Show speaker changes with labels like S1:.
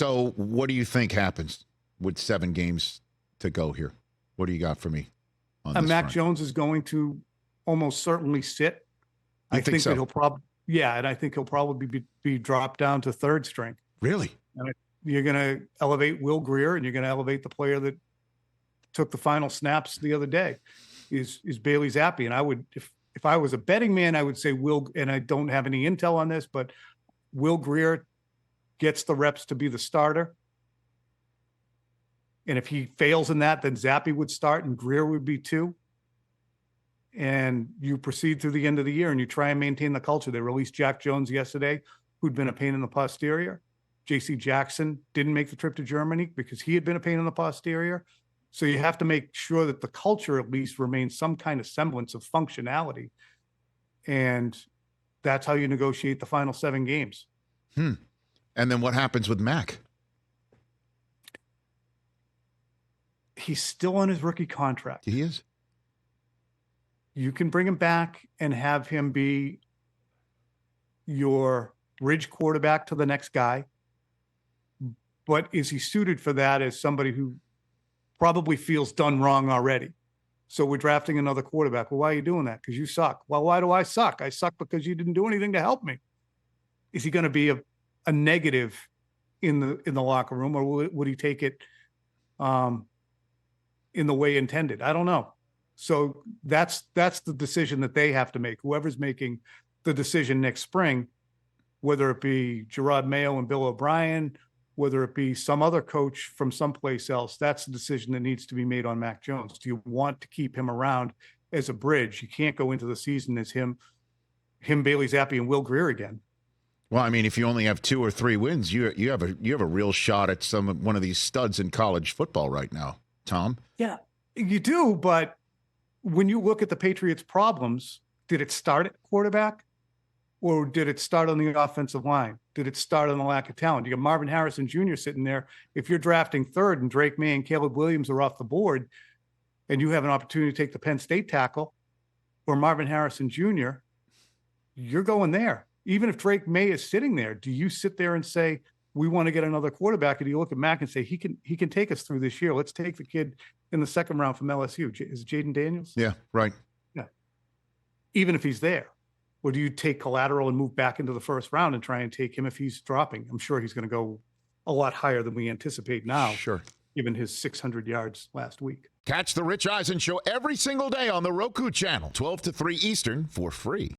S1: So what do you think happens with 7 games to go here? What do you got for me on this
S2: Mac
S1: front?
S2: Jones is going to almost certainly sit.
S1: You
S2: I
S1: think so?
S2: that he'll probably, and I think he'll probably be dropped down to 3rd string.
S1: Really?
S2: And you're going to elevate Will Grier, and you're going to elevate the player that took the final snaps the other day, is Bailey Zappe. And I would, if I was a betting man, I would say Will, and I don't have any intel on this, but Will Grier gets the reps to be the starter. And if he fails in that, then Zappe would start and Grier would be 2. And you proceed through the end of the year and you try and maintain the culture. They released Jack Jones yesterday, who'd been a pain in the posterior. J.C. Jackson didn't make the trip to Germany because he had been a pain in the posterior. So you have to make sure that the culture at least remains some kind of semblance of functionality. And that's how you negotiate the final 7 games.
S1: And then what happens with Mac?
S2: He's still on his rookie contract.
S1: He is.
S2: You can bring him back and have him be your bridge quarterback to the next guy. But is he suited for that as somebody who probably feels done wrong already? So we're drafting another quarterback. Well, why are you doing that? Because you suck. Well, why do I suck? I suck because you didn't do anything to help me. Is he going to be a negative in the locker room, or would he take it in the way intended? I don't know. So that's the decision that they have to make. Whoever's making the decision next spring, whether it be Gerard Mayo and Bill O'Brien, whether it be some other coach from someplace else, that's the decision that needs to be made on Mac Jones. Do you want to keep him around as a bridge? You can't go into the season as him, Bailey Zappe, and Will Grier again.
S1: Well, I mean, if you only have 2 or 3 wins, you have a real shot at one of these studs in college football right now, Tom.
S2: Yeah, you do. But when you look at the Patriots' problems, did it start at quarterback, or did it start on the offensive line? Did it start on the lack of talent? You got Marvin Harrison Jr. sitting there. If you're drafting 3rd and Drake May and Caleb Williams are off the board, and you have an opportunity to take the Penn State tackle or Marvin Harrison Jr., you're going there. Even if Drake May is sitting there, do you sit there and say, we want to get another quarterback? And you look at Mac and say, he can take us through this year. Let's take the kid in the 2nd round from LSU. Is it Jaden Daniels?
S1: Yeah, right.
S2: Yeah. Even if he's there. Or do you take collateral and move back into the 1st round and try and take him if he's dropping? I'm sure he's going to go a lot higher than we anticipate now.
S1: Sure.
S2: Given his 600 yards last week.
S1: Catch the Rich Eisen Show every single day on the Roku channel, 12 to 3 Eastern, for free.